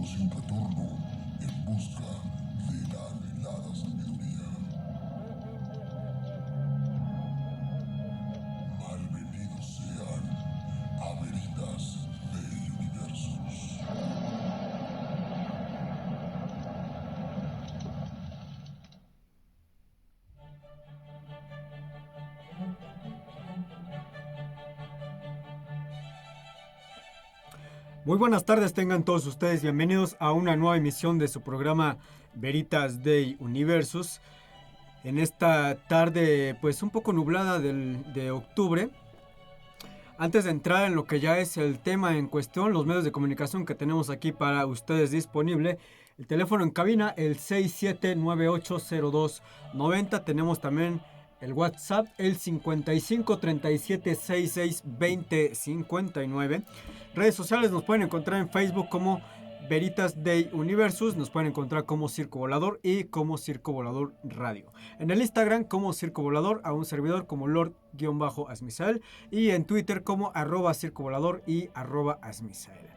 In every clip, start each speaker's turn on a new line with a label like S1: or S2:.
S1: sin retorno en busca de la anhelada sabiduría. Malvenidos sean a Veritas de Universos.
S2: Muy buenas tardes, tengan todos ustedes bienvenidos a una nueva emisión de su programa Veritas Day Universus. En esta tarde pues un poco nublada de octubre. Antes de entrar en lo que ya es el tema en cuestión, los medios de comunicación que tenemos aquí para ustedes disponible. El teléfono en cabina, el 67980290. Tenemos también el WhatsApp, el 5537662059. Redes sociales nos pueden encontrar en Facebook como Veritas Day Universus, nos pueden encontrar como Circo Volador y como Circo Volador Radio. En el Instagram como Circo Volador, a un servidor como Lord-Asmisael, y en Twitter como @Circo Volador y @Asmisael.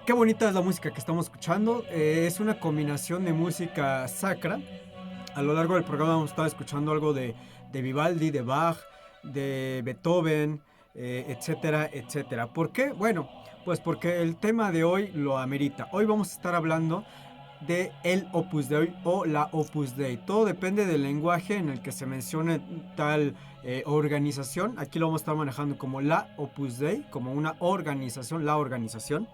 S2: Qué bonita es la música que estamos escuchando, es una combinación de música sacra. A lo largo del programa hemos estado escuchando algo de Vivaldi, de Bach, de Beethoven, etcétera, etcétera. ¿Por qué? Bueno, pues porque el tema de hoy lo amerita. Hoy vamos a estar hablando de el Opus Dei o la Opus Dei. Todo depende del lenguaje en el que se mencione tal organización. Aquí lo vamos a estar manejando como la Opus Dei, como una organización, la organización.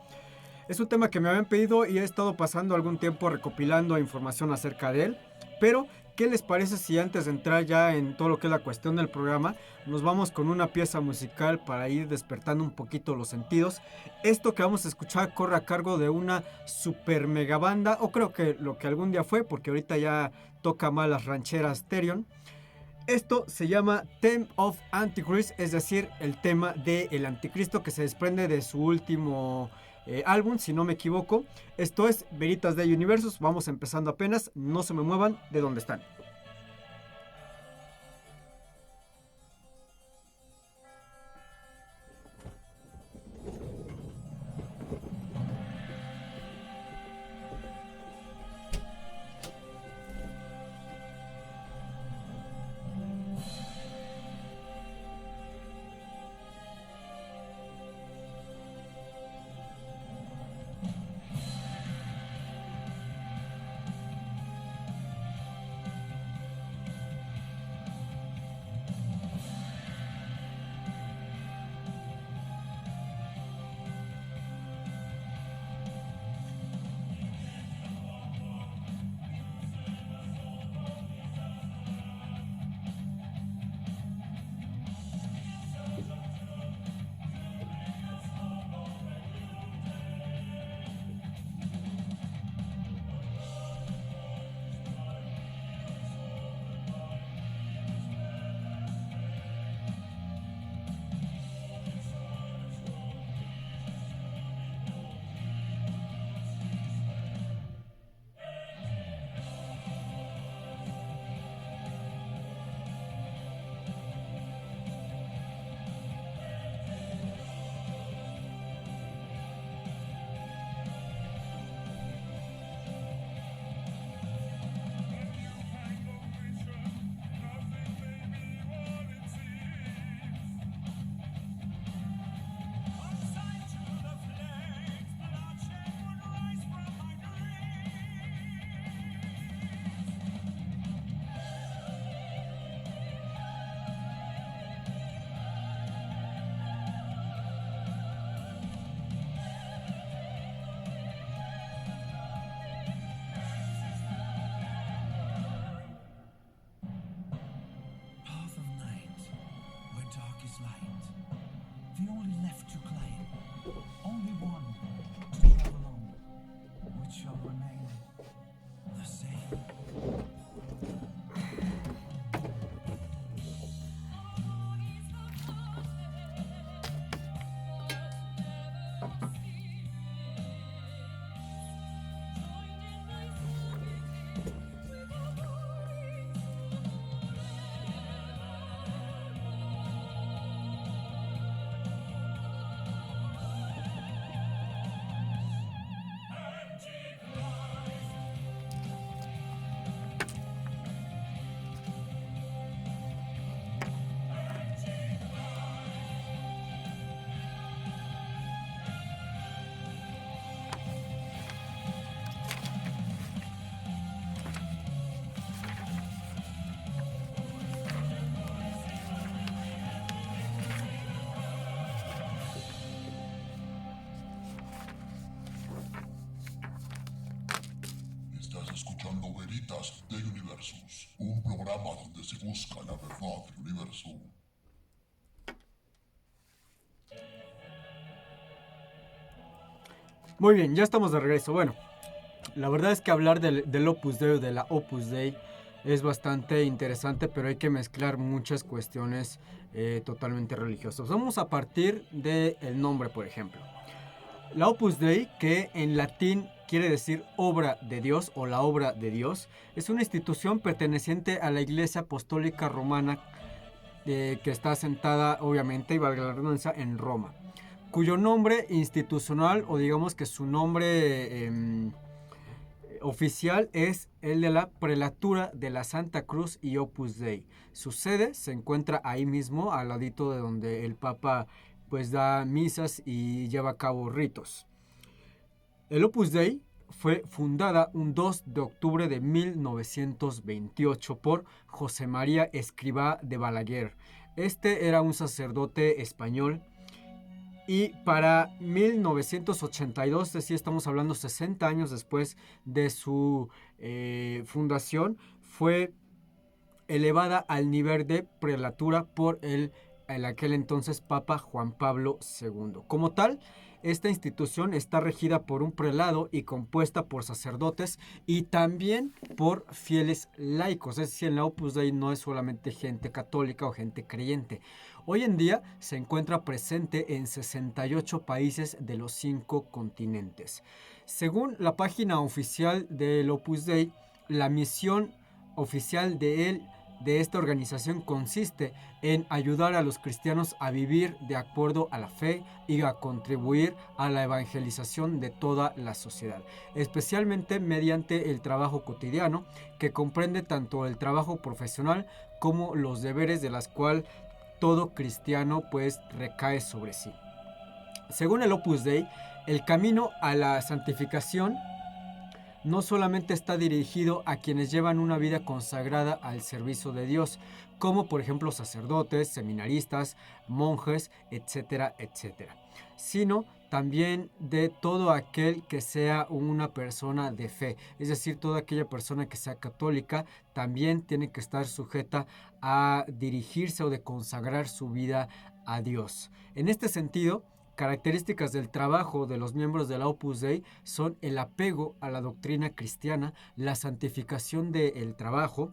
S2: Es un tema que me habían pedido y he estado pasando algún tiempo recopilando información acerca de él. Pero, ¿qué les parece si antes de entrar ya en todo lo que es la cuestión del programa, nos vamos con una pieza musical para ir despertando un poquito los sentidos? Esto que vamos a escuchar corre a cargo de una super mega banda, o creo que lo que algún día fue, porque ahorita ya toca más las rancheras Therion. Esto se llama Theme of Antichrist, es decir, el tema del anticristo, que se desprende de su último álbum, si no me equivoco. Esto es Veritas Day Universus, vamos empezando apenas, no se me muevan de donde están.
S1: Universus, un programa donde se busca la verdad del universo.
S2: Muy bien, ya estamos de regreso. Bueno, la verdad es que hablar del Opus Dei o de la Opus Dei es bastante interesante, pero hay que mezclar muchas cuestiones totalmente religiosas. Vamos a partir del nombre, por ejemplo. La Opus Dei, que en latín quiere decir obra de Dios o la obra de Dios, es una institución perteneciente a la Iglesia Apostólica Romana que está asentada, obviamente, y valga la redundancia, en Roma, cuyo nombre institucional, o digamos que su nombre oficial, es el de la Prelatura de la Santa Cruz y Opus Dei. Su sede se encuentra ahí mismo, al ladito de donde el Papa pues da misas y lleva a cabo ritos. El Opus Dei fue fundada un 2 de octubre de 1928 por José María Escrivá de Balaguer. Este era un sacerdote español y para 1982, es decir, estamos hablando 60 años después de su fundación, fue elevada al nivel de prelatura por el aquel entonces Papa Juan Pablo II. Como tal, esta institución está regida por un prelado y compuesta por sacerdotes y también por fieles laicos. Es decir, en la Opus Dei no es solamente gente católica o gente creyente. Hoy en día se encuentra presente en 68 países de los 5 continentes. Según la página oficial del Opus Dei, la misión oficial de esta organización consiste en ayudar a los cristianos a vivir de acuerdo a la fe y a contribuir a la evangelización de toda la sociedad, especialmente mediante el trabajo cotidiano, que comprende tanto el trabajo profesional como los deberes de las cuales todo cristiano pues recae sobre sí. Según el Opus Dei, el camino a la santificación no solamente está dirigido a quienes llevan una vida consagrada al servicio de Dios, como por ejemplo sacerdotes, seminaristas, monjes, etcétera, etcétera, sino también de todo aquel que sea una persona de fe, es decir, toda aquella persona que sea católica también tiene que estar sujeta a dirigirse o de consagrar su vida a Dios. En este sentido, características del trabajo de los miembros de la Opus Dei son el apego a la doctrina cristiana, la santificación del trabajo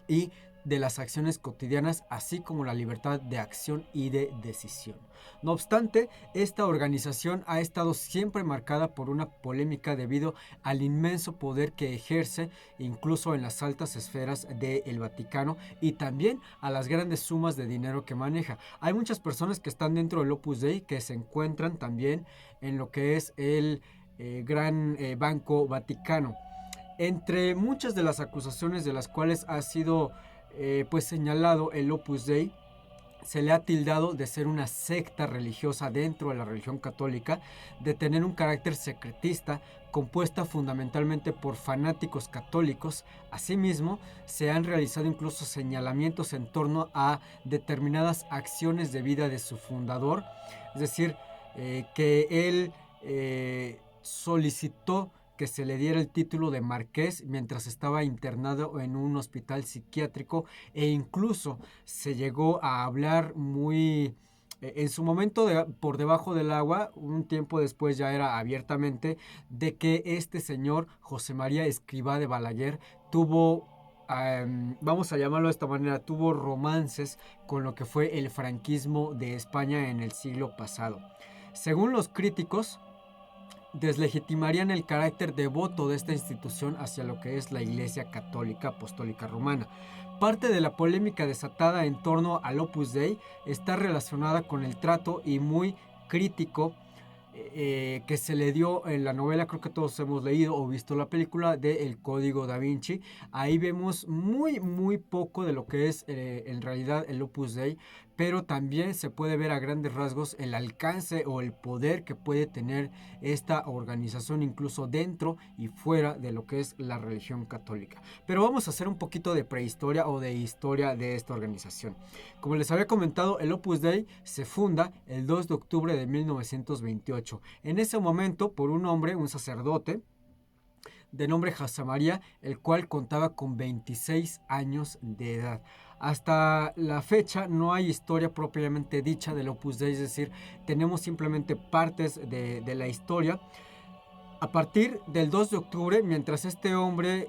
S2: y de las acciones cotidianas, así como la libertad de acción y de decisión. No obstante, esta organización ha estado siempre marcada por una polémica debido al inmenso poder que ejerce, incluso en las altas esferas del Vaticano, y también a las grandes sumas de dinero que maneja. Hay muchas personas que están dentro del Opus Dei que se encuentran también en lo que es el Gran Banco Vaticano. Entre muchas de las acusaciones de las cuales ha sido pues señalado el Opus Dei, se le ha tildado de ser una secta religiosa dentro de la religión católica, de tener un carácter secretista, compuesta fundamentalmente por fanáticos católicos. Asimismo, se han realizado incluso señalamientos en torno a determinadas acciones de vida de su fundador, es decir, que él solicitó que se le diera el título de marqués mientras estaba internado en un hospital psiquiátrico, e incluso se llegó a hablar muy en su momento por debajo del agua, un tiempo después ya era abiertamente, de que este señor José María Escrivá de Balaguer tuvo, vamos a llamarlo de esta manera, tuvo romances con lo que fue el franquismo de España en el siglo pasado. Según los críticos, deslegitimarían el carácter devoto de esta institución hacia lo que es la Iglesia Católica Apostólica Romana. Parte de la polémica desatada en torno al Opus Dei está relacionada con el trato y muy crítico que se le dio en la novela, creo que todos hemos leído o visto la película de El Código Da Vinci. Ahí vemos muy poco de lo que es en realidad el Opus Dei, pero también se puede ver a grandes rasgos el alcance o el poder que puede tener esta organización incluso dentro y fuera de lo que es la religión católica. Pero vamos a hacer un poquito de prehistoria o de historia de esta organización. Como les había comentado, el Opus Dei se funda el 2 de octubre de 1928. En ese momento, por un hombre, un sacerdote, de nombre José María, el cual contaba con 26 años de edad. Hasta la fecha no hay historia propiamente dicha del Opus Dei, es decir, tenemos simplemente partes de la historia. A partir del 2 de octubre, mientras este hombre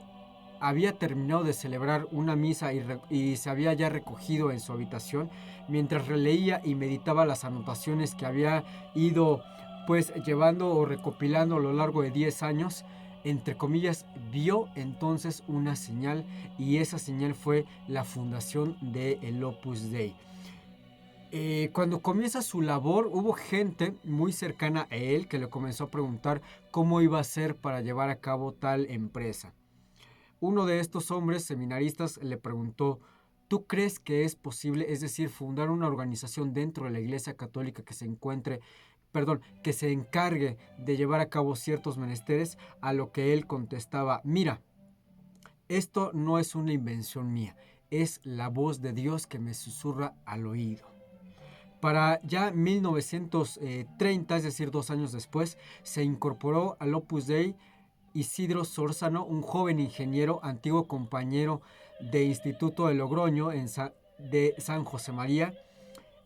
S2: había terminado de celebrar una misa y se había ya recogido en su habitación, mientras releía y meditaba las anotaciones que había ido pues llevando o recopilando a lo largo de 10 años, entre comillas, vio entonces una señal, y esa señal fue la fundación del Opus Dei. Cuando comienza su labor, hubo gente muy cercana a él que le comenzó a preguntar cómo iba a ser para llevar a cabo tal empresa. Uno de estos hombres seminaristas le preguntó: ¿tú crees que es posible, es decir, fundar una organización dentro de la Iglesia Católica que que se encargue de llevar a cabo ciertos menesteres? A lo que él contestaba: mira, esto no es una invención mía, es la voz de Dios que me susurra al oído. Para ya 1930, es decir, 2 años después, se incorporó al Opus Dei Isidro Sórzano, un joven ingeniero, antiguo compañero de Instituto de Logroño de San José María.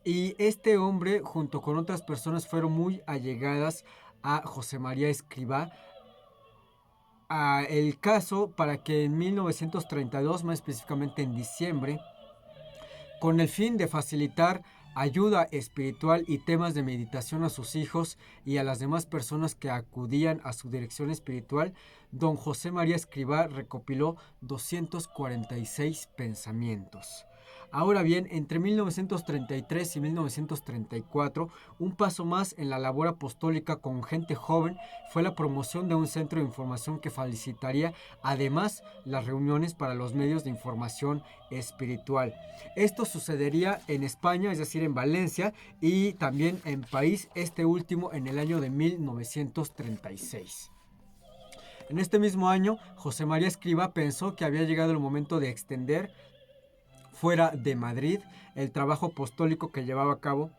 S2: Y este hombre, junto con otras personas, fueron muy allegadas a José María Escrivá. El caso para que en 1932, más específicamente en diciembre, con el fin de facilitar ayuda espiritual y temas de meditación a sus hijos y a las demás personas que acudían a su dirección espiritual, don José María Escrivá recopiló 246 pensamientos. Ahora bien, entre 1933 y 1934, un paso más en la labor apostólica con gente joven fue la promoción de un centro de información que facilitaría además las reuniones para los medios de información espiritual. Esto sucedería en España, es decir, en Valencia, y también en París, este último en el año de 1936. En este mismo año, José María Escrivá pensó que había llegado el momento de extender fuera de Madrid el trabajo apostólico que llevaba a cabo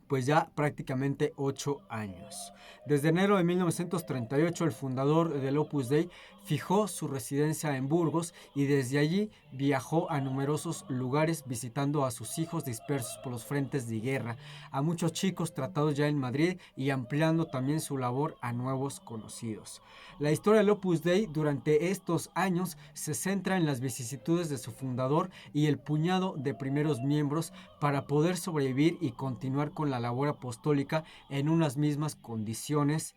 S2: pues ya prácticamente 8 años. Desde enero de 1938, el fundador del Opus Dei fijó su residencia en Burgos y desde allí viajó a numerosos lugares visitando a sus hijos dispersos por los frentes de guerra, a muchos chicos tratados ya en Madrid y ampliando también su labor a nuevos conocidos. La historia del Opus Dei durante estos años se centra en las vicisitudes de su fundador y el puñado de primeros miembros para poder sobrevivir y continuar con la labor apostólica en unas mismas condiciones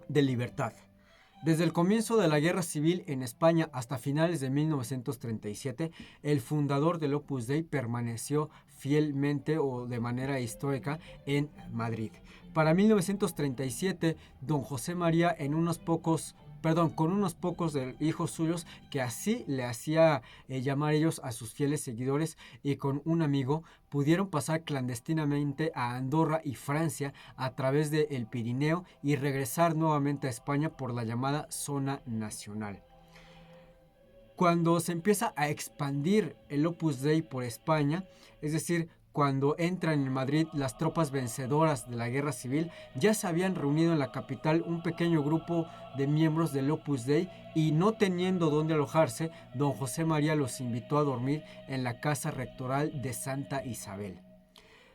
S2: de libertad. Desde el comienzo de la Guerra Civil en España hasta finales de 1937, el fundador del Opus Dei permaneció fielmente o de manera histórica en Madrid. Para 1937, don José María con unos pocos hijos suyos, que así le hacía llamar ellos a sus fieles seguidores, y con un amigo, pudieron pasar clandestinamente a Andorra y Francia a través del Pirineo y regresar nuevamente a España por la llamada zona nacional. Cuando se empieza a expandir el Opus Dei por España, es decir, cuando entran en Madrid las tropas vencedoras de la Guerra Civil, ya se habían reunido en la capital un pequeño grupo de miembros del Opus Dei y, no teniendo dónde alojarse, don José María los invitó a dormir en la casa rectoral de Santa Isabel.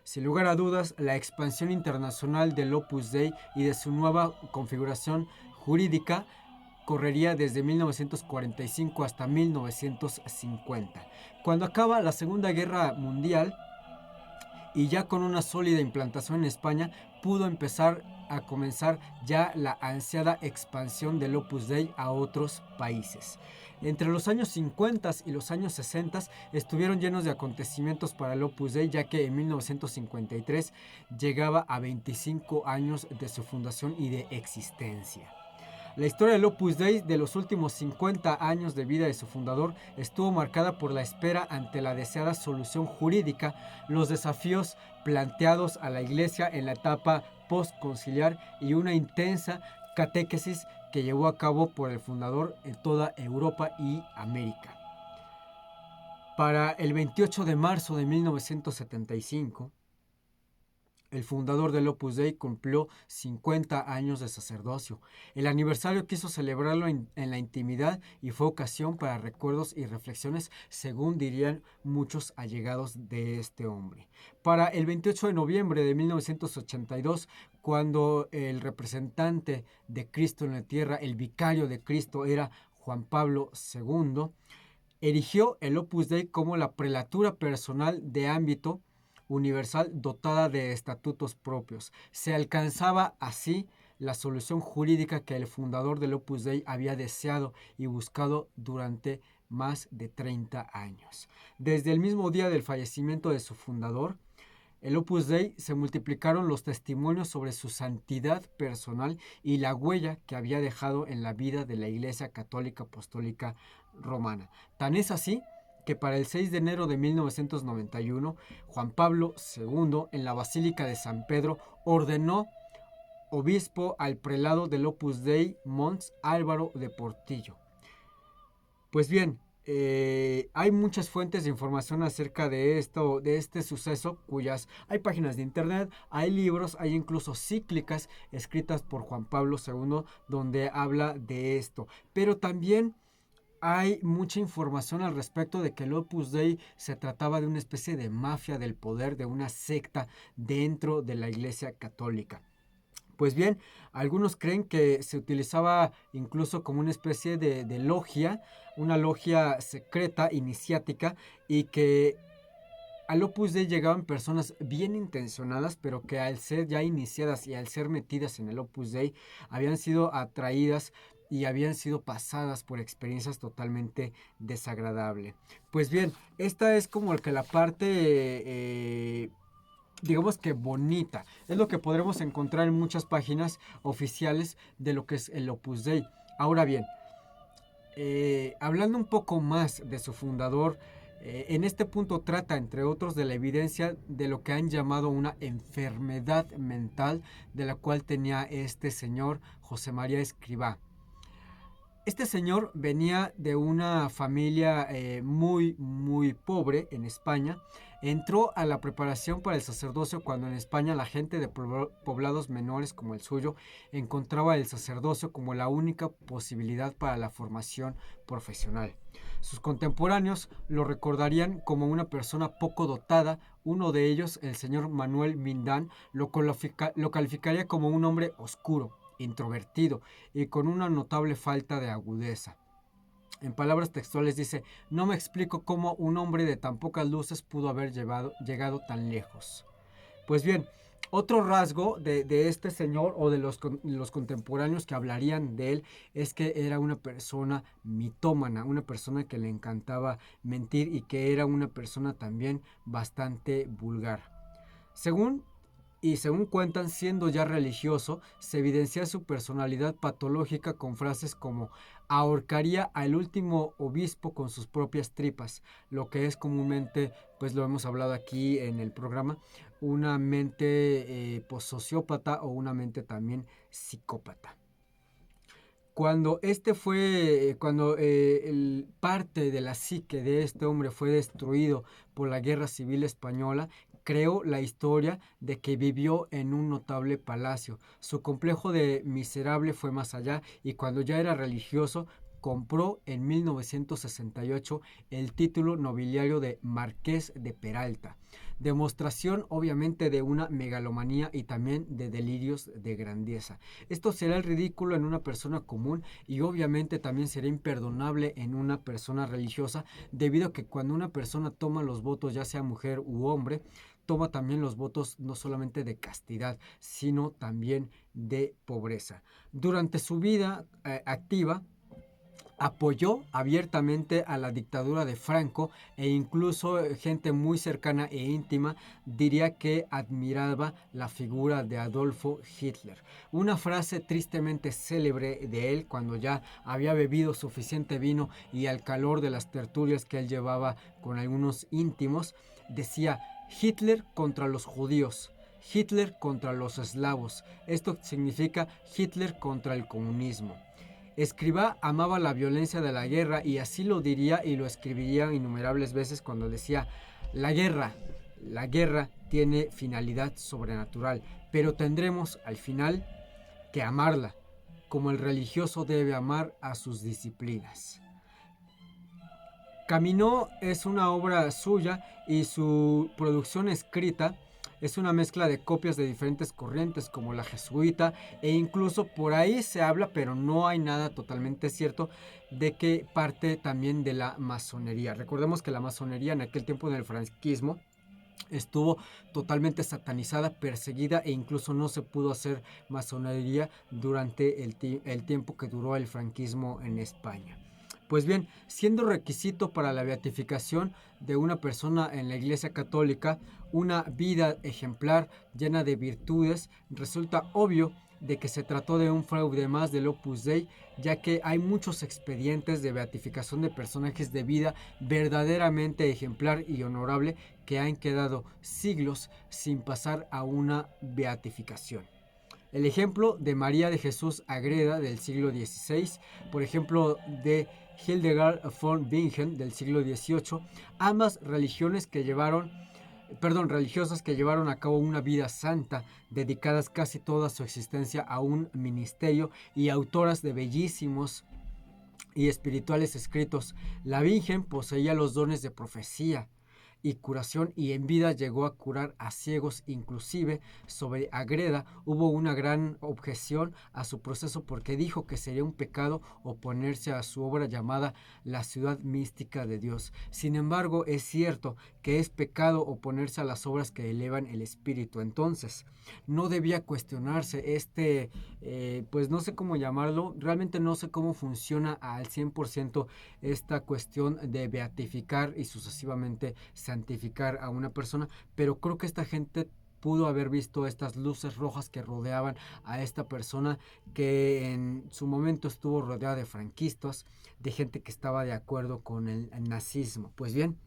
S2: Sin lugar a dudas, la expansión internacional del Opus Dei y de su nueva configuración jurídica correría desde 1945 hasta 1950. Cuando acaba la Segunda Guerra Mundial, y ya con una sólida implantación en España, pudo comenzar ya la ansiada expansión del Opus Dei a otros países. Entre los años 50 y los años 60 estuvieron llenos de acontecimientos para el Opus Dei, ya que en 1953 llegaba a 25 años de su fundación y de existencia. La historia del Opus Dei de los últimos 50 años de vida de su fundador estuvo marcada por la espera ante la deseada solución jurídica, los desafíos planteados a la Iglesia en la etapa postconciliar y una intensa catequesis que llevó a cabo por el fundador en toda Europa y América. Para el 28 de marzo de 1975, El fundador del Opus Dei cumplió 50 años de sacerdocio. El aniversario quiso celebrarlo en la intimidad y fue ocasión para recuerdos y reflexiones, según dirían muchos allegados de este hombre. Para el 28 de noviembre de 1982, cuando el representante de Cristo en la tierra, el vicario de Cristo, era Juan Pablo II, erigió el Opus Dei como la prelatura personal de ámbito universal dotada de estatutos propios. Se alcanzaba así la solución jurídica que el fundador del Opus Dei había deseado y buscado durante más de 30 años. Desde el mismo día del fallecimiento de su fundador, el Opus Dei se multiplicaron los testimonios sobre su santidad personal y la huella que había dejado en la vida de la Iglesia Católica Apostólica Romana. Tan es así que para el 6 de enero de 1991, Juan Pablo II, en la Basílica de San Pedro, ordenó obispo al prelado del Opus Dei, Mons Álvaro de Portillo. Pues bien, hay muchas fuentes de información acerca de este suceso, cuyas hay páginas de internet, hay libros, hay incluso cíclicas escritas por Juan Pablo II donde habla de esto. Pero también hay mucha información al respecto de que el Opus Dei se trataba de una especie de mafia del poder, de una secta dentro de la Iglesia Católica. Pues bien, algunos creen que se utilizaba incluso como una especie de logia, una logia secreta, iniciática, y que al Opus Dei llegaban personas bien intencionadas, pero que al ser ya iniciadas y al ser metidas en el Opus Dei, habían sido atraídas y habían sido pasadas por experiencias totalmente desagradables. Pues bien, esta es como que la parte digamos que bonita. Es lo que podremos encontrar en muchas páginas oficiales de lo que es el Opus Dei. Ahora bien, hablando un poco más de su fundador, en este punto trata, entre otros, de la evidencia de lo que han llamado una enfermedad mental de la cual tenía este señor José María Escrivá. Este señor venía de una familia muy pobre en España. Entró a la preparación para el sacerdocio cuando en España la gente de poblados menores como el suyo encontraba el sacerdocio como la única posibilidad para la formación profesional. Sus contemporáneos lo recordarían como una persona poco dotada. Uno de ellos, el señor Manuel Mindán, lo calificaría como un hombre oscuro, introvertido y con una notable falta de agudeza. En palabras textuales dice: no me explico cómo un hombre de tan pocas luces pudo haber llegado tan lejos. Pues bien, otro rasgo de este señor o de los contemporáneos que hablarían de él es que era una persona mitómana, una persona que le encantaba mentir y que era una persona también bastante vulgar. Según cuentan, siendo ya religioso, se evidencia su personalidad patológica con frases como: ahorcaría al último obispo con sus propias tripas, lo que es comúnmente, pues lo hemos hablado aquí en el programa, una mente sociópata o una mente también psicópata. Cuando parte de la psique de este hombre fue destruido por la Guerra Civil Española, creó la historia de que vivió en un notable palacio. Su complejo de miserable fue más allá, y cuando ya era religioso, compró en 1968 el título nobiliario de Marqués de Peralta. Demostración obviamente de una megalomanía y también de delirios de grandeza. Esto será el ridículo en una persona común y obviamente también será imperdonable en una persona religiosa, debido a que cuando una persona toma los votos, ya sea mujer u hombre, toma también los votos no solamente de castidad, sino también de pobreza. Durante su vida activa, apoyó abiertamente a la dictadura de Franco, e incluso gente muy cercana e íntima diría que admiraba la figura de Adolfo Hitler. Una frase tristemente célebre de él, cuando ya había bebido suficiente vino y al calor de las tertulias que él llevaba con algunos íntimos, decía: Hitler contra los judíos, Hitler contra los eslavos. Esto significa Hitler contra el comunismo. Escrivá amaba la violencia de la guerra, y así lo diría y lo escribiría innumerables veces cuando decía: la La guerra tiene finalidad sobrenatural, pero tendremos al final que amarla, como el religioso debe amar a sus disciplinas. Caminó es una obra suya y su producción escrita es una mezcla de copias de diferentes corrientes como la jesuita e incluso por ahí se habla, pero no hay nada totalmente cierto, de que parte también de la masonería. Recordemos que la masonería en aquel tiempo del franquismo estuvo totalmente satanizada, perseguida e incluso no se pudo hacer masonería durante el tiempo que duró el franquismo en España. Pues bien, siendo requisito para la beatificación de una persona en la Iglesia Católica una vida ejemplar llena de virtudes, resulta obvio de que se trató de un fraude más del Opus Dei, ya que hay muchos expedientes de beatificación de personajes de vida verdaderamente ejemplar y honorable que han quedado siglos sin pasar a una beatificación. El ejemplo de María de Jesús Agreda del siglo XVI, por ejemplo de Hildegard von Bingen del siglo XVIII, ambas religiosas que llevaron a cabo una vida santa, dedicadas casi toda su existencia a un ministerio y autoras de bellísimos y espirituales escritos. La Virgen poseía los dones de profecía y curación y en vida llegó a curar a ciegos. Inclusive sobre Agreda hubo una gran objeción a su proceso porque dijo que sería un pecado oponerse a su obra llamada La ciudad mística de Dios. Sin embargo, es cierto que es pecado oponerse a las obras que elevan el espíritu. Entonces, no debía cuestionarse pues no sé cómo llamarlo, realmente no sé cómo funciona al 100% esta cuestión de beatificar y sucesivamente santificar a una persona, pero creo que esta gente pudo haber visto estas luces rojas que rodeaban a esta persona que en su momento estuvo rodeada de franquistas, de gente que estaba de acuerdo con el nazismo. Pues bien,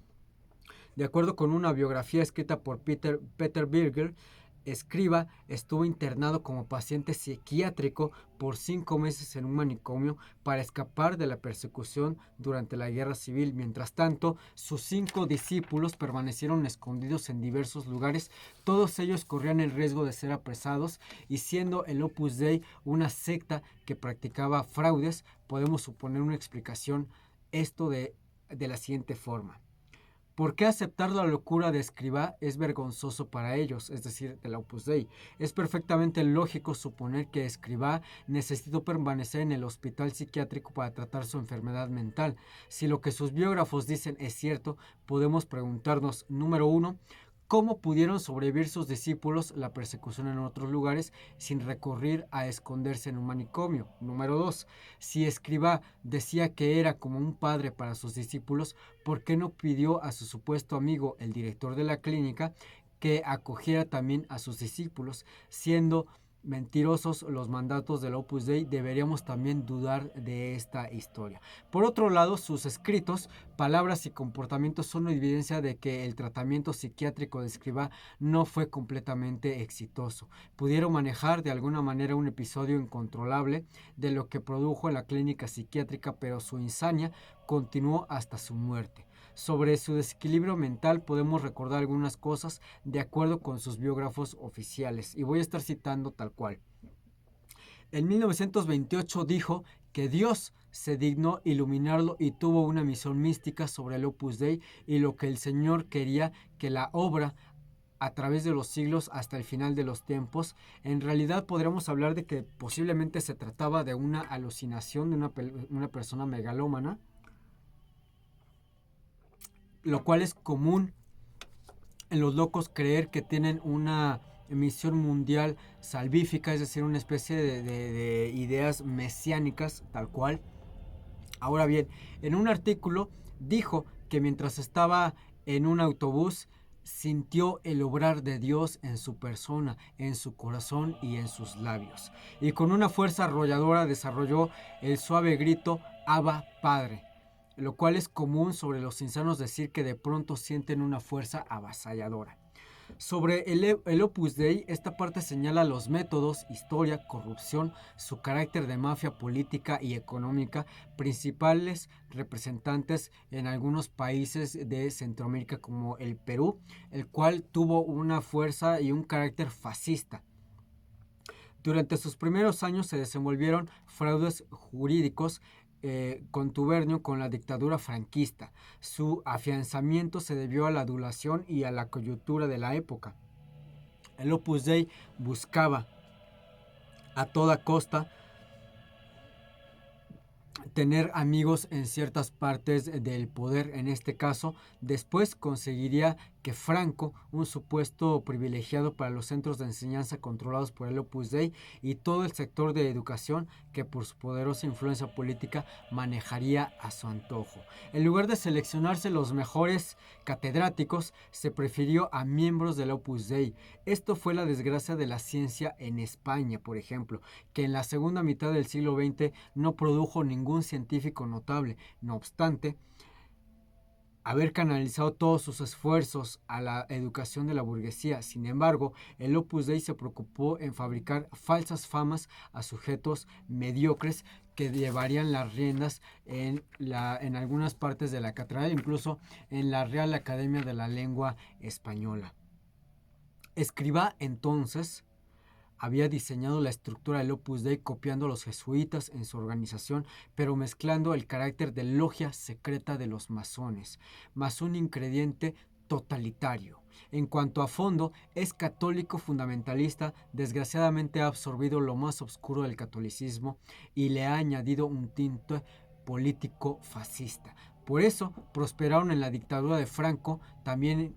S2: de acuerdo con una biografía escrita por Peter Birger, escriba, estuvo internado como paciente psiquiátrico por 5 meses en un manicomio para escapar de la persecución durante la guerra civil. Mientras tanto, sus 5 discípulos permanecieron escondidos en diversos lugares. Todos ellos corrían el riesgo de ser apresados y siendo el Opus Dei una secta que practicaba fraudes, podemos suponer una explicación esto de la siguiente forma. ¿Por qué aceptar la locura de Escribá es vergonzoso para ellos, es decir, del Opus Dei? Es perfectamente lógico suponer que Escribá necesitó permanecer en el hospital psiquiátrico para tratar su enfermedad mental. Si lo que sus biógrafos dicen es cierto, podemos preguntarnos, número 1, ¿cómo pudieron sobrevivir sus discípulos la persecución en otros lugares sin recurrir a esconderse en un manicomio? Número 2. Si Escribá decía que era como un padre para sus discípulos, ¿por qué no pidió a su supuesto amigo, el director de la clínica, que acogiera también a sus discípulos? Siendo mentirosos los mandatos del Opus Dei, deberíamos también dudar de esta historia. Por otro lado, sus escritos, palabras y comportamientos son evidencia de que el tratamiento psiquiátrico de Escribá no fue completamente exitoso. Pudieron manejar de alguna manera un episodio incontrolable de lo que produjo en la clínica psiquiátrica, pero su insania continuó hasta su muerte. Sobre su desequilibrio mental podemos recordar algunas cosas de acuerdo con sus biógrafos oficiales, y voy a estar citando tal cual. En 1928 dijo que Dios se dignó iluminarlo y tuvo una misión mística sobre el Opus Dei y lo que el Señor quería que la obra a través de los siglos hasta el final de los tiempos. En realidad podríamos hablar de que posiblemente se trataba de una alucinación de una persona megalómana, lo cual es común en los locos creer que tienen una misión mundial salvífica, es decir, una especie de ideas mesiánicas, tal cual. Ahora bien, en un artículo dijo que mientras estaba en un autobús, sintió el obrar de Dios en su persona, en su corazón y en sus labios. Y con una fuerza arrolladora desarrolló el suave grito, Abba, Padre, lo cual es común sobre los insanos decir que de pronto sienten una fuerza avasalladora. Sobre el Opus Dei, esta parte señala los métodos, historia, corrupción, su carácter de mafia política y económica, principales representantes en algunos países de Centroamérica como el Perú, el cual tuvo una fuerza y un carácter fascista. Durante sus primeros años se desenvolvieron fraudes jurídicos, contubernio con la dictadura franquista. Su afianzamiento se debió a la adulación y a la coyuntura de la época. El Opus Dei buscaba a toda costa tener amigos en ciertas partes del poder, en este caso. Después conseguiría que Franco, un supuesto privilegiado para los centros de enseñanza controlados por el Opus Dei y todo el sector de educación que por su poderosa influencia política manejaría a su antojo. En lugar de seleccionarse los mejores catedráticos, se prefirió a miembros del Opus Dei. Esto fue la desgracia de la ciencia en España, por ejemplo, que en la segunda mitad del siglo XX no produjo ningún científico notable. No obstante, haber canalizado todos sus esfuerzos a la educación de la burguesía. Sin embargo, el Opus Dei se preocupó en fabricar falsas famas a sujetos mediocres que llevarían las riendas en algunas partes de la catedral, incluso en la Real Academia de la Lengua Española. Escrivá, entonces, había diseñado la estructura del Opus Dei copiando a los jesuitas en su organización, pero mezclando el carácter de logia secreta de los masones, más un ingrediente totalitario. En cuanto a fondo, es católico fundamentalista, desgraciadamente ha absorbido lo más oscuro del catolicismo y le ha añadido un tinte político fascista. Por eso prosperaron en la dictadura de Franco, también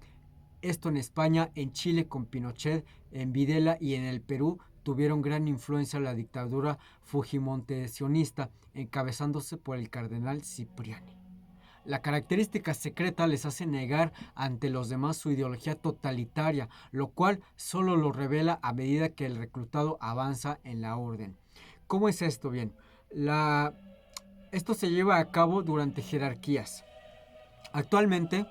S2: esto en España, en Chile con Pinochet, en Videla y en el Perú tuvieron gran influencia la dictadura fujimontesianista, encabezándose por el cardenal Cipriani. La característica secreta les hace negar ante los demás su ideología totalitaria, lo cual solo lo revela a medida que el reclutado avanza en la orden. ¿Cómo es esto? Bien, esto se lleva a cabo durante jerarquías. Actualmente,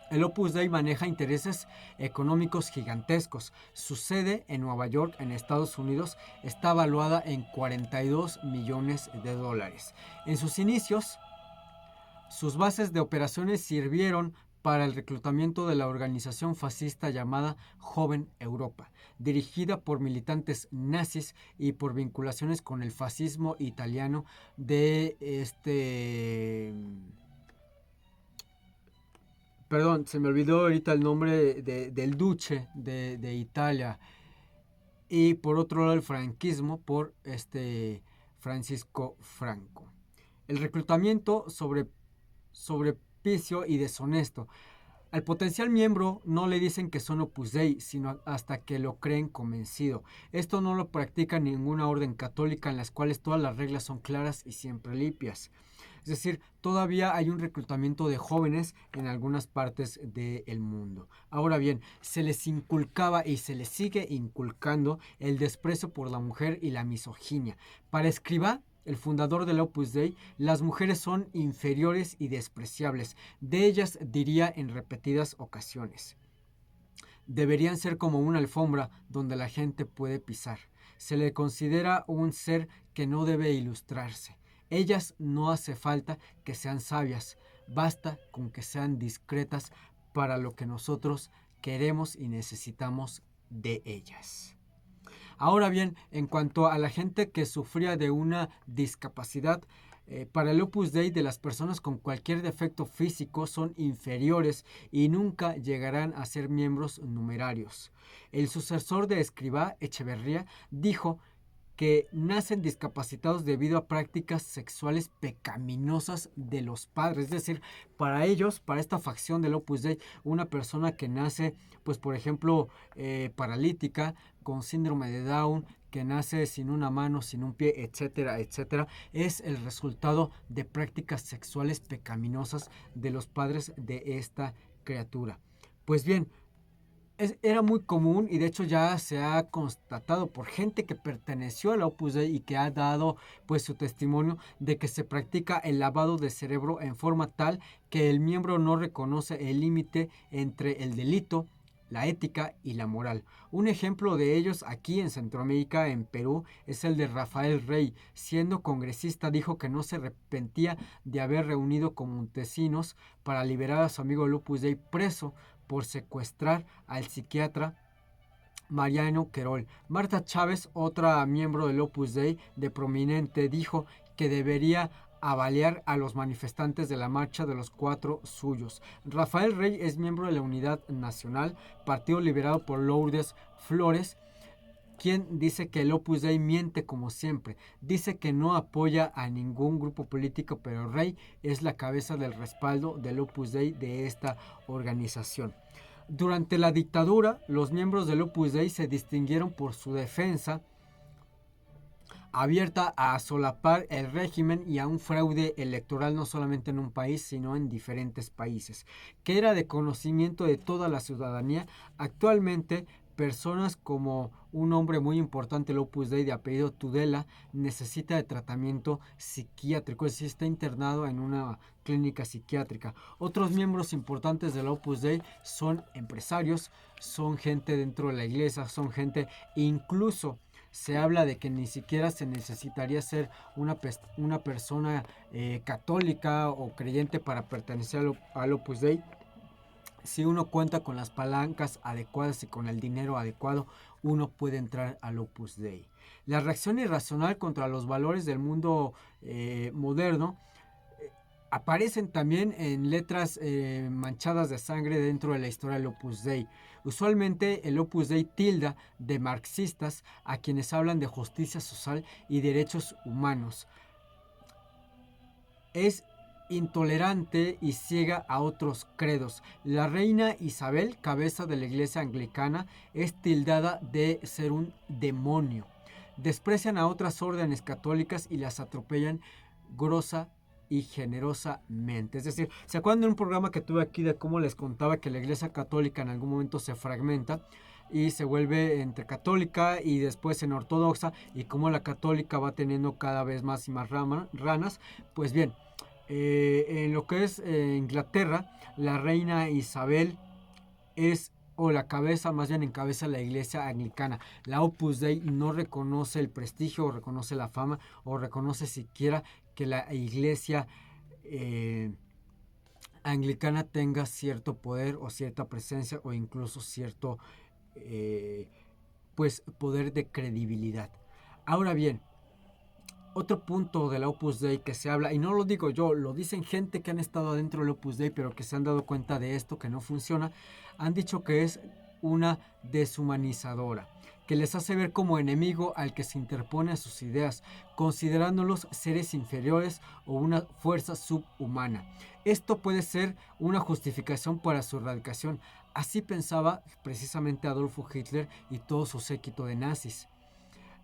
S2: el Opus Dei maneja intereses económicos gigantescos. Su sede en Nueva York, en Estados Unidos, está valuada en 42 millones de dólares. En sus inicios, sus bases de operaciones sirvieron para el reclutamiento de la organización fascista llamada Joven Europa, dirigida por militantes nazis y por vinculaciones con el fascismo italiano Perdón, se me olvidó ahorita el nombre del duce de Italia. Y por otro lado el franquismo por Francisco Franco. El reclutamiento sobrepicio y deshonesto. Al potencial miembro no le dicen que son Opus Dei, sino hasta que lo creen convencido. Esto no lo practica ninguna orden católica en las cuales todas las reglas son claras y siempre limpias. Es decir, todavía hay un reclutamiento de jóvenes en algunas partes del mundo. Ahora bien, se les inculcaba y se les sigue inculcando el desprecio por la mujer y la misoginia. Para Escrivá, el fundador del Opus Dei, las mujeres son inferiores y despreciables. De ellas diría en repetidas ocasiones: deberían ser como una alfombra donde la gente puede pisar. Se le considera un ser que no debe ilustrarse. Ellas no hace falta que sean sabias, basta con que sean discretas para lo que nosotros queremos y necesitamos de ellas. Ahora bien, en cuanto a la gente que sufría de una discapacidad, para el Opus Dei, de las personas con cualquier defecto físico son inferiores y nunca llegarán a ser miembros numerarios. El sucesor de Escrivá, Echeverría, dijo que nacen discapacitados debido a prácticas sexuales pecaminosas de los padres. Es decir, para ellos, para esta facción del Opus Dei, una persona que nace, pues por ejemplo, paralítica, con síndrome de Down, que nace sin una mano, sin un pie, etcétera, etcétera, es el resultado de prácticas sexuales pecaminosas de los padres de esta criatura. Pues bien, era muy común y de hecho ya se ha constatado por gente que perteneció a la Opus Dei y que ha dado pues su testimonio de que se practica el lavado de cerebro en forma tal que el miembro no reconoce el límite entre el delito la ética y la moral. Un ejemplo de ellos aquí en Centroamérica, en Perú, es el de Rafael Rey. Siendo congresista, dijo que no se arrepentía de haber reunido con Montesinos para liberar a su amigo el Opus Dei preso por secuestrar al psiquiatra Mariano Querol. Marta Chávez, otra miembro del Opus Dei de prominente, dijo que debería avaliar a los manifestantes de la marcha de los 4 suyos. Rafael Rey es miembro de la Unidad Nacional, partido liderado por Lourdes Flores, quien dice que el Opus Dei miente como siempre. Dice que no apoya a ningún grupo político, pero Rey es la cabeza del respaldo del Opus Dei de esta organización. Durante la dictadura, los miembros del Opus Dei se distinguieron por su defensa abierta a solapar el régimen y a un fraude electoral no solamente en un país, sino en diferentes países, que era de conocimiento de toda la ciudadanía. Actualmente, personas como un hombre muy importante del Opus Dei de apellido Tudela necesita de tratamiento psiquiátrico, es decir, está internado en una clínica psiquiátrica. Otros miembros importantes del Opus Dei son empresarios, son gente dentro de la iglesia, son gente, incluso se habla de que ni siquiera se necesitaría ser una persona católica o creyente para pertenecer al Opus Dei. Si uno cuenta con las palancas adecuadas y con el dinero adecuado, uno puede entrar al Opus Dei. La reacción irracional contra los valores del mundo moderno aparecen también en letras manchadas de sangre dentro de la historia del Opus Dei. Usualmente el Opus Dei tilda de marxistas a quienes hablan de justicia social y derechos humanos. Es intolerante y ciega a otros credos. La reina Isabel, cabeza de la iglesia anglicana, es tildada de ser un demonio. Desprecian a otras órdenes católicas y las atropellan grosa y generosamente. Es decir, ¿se acuerdan de un programa que tuve aquí de cómo les contaba que la iglesia católica en algún momento se fragmenta y se vuelve entre católica y después en ortodoxa, y cómo la católica va teniendo cada vez más y más ranas? Pues bien, en lo que es Inglaterra, la reina Isabel es, o la cabeza, más bien encabeza la iglesia anglicana. La Opus Dei no reconoce el prestigio o reconoce la fama o reconoce siquiera que la iglesia anglicana tenga cierto poder o cierta presencia o incluso cierto pues poder de credibilidad. Ahora bien, otro punto de la Opus Dei que se habla, y no lo digo yo, lo dicen gente que han estado adentro del Opus Dei pero que se han dado cuenta de esto, que no funciona, han dicho que es una deshumanizadora, que les hace ver como enemigo al que se interpone a sus ideas, considerándolos seres inferiores o una fuerza subhumana. Esto puede ser una justificación para su erradicación. Así pensaba precisamente Adolfo Hitler y todo su séquito de nazis.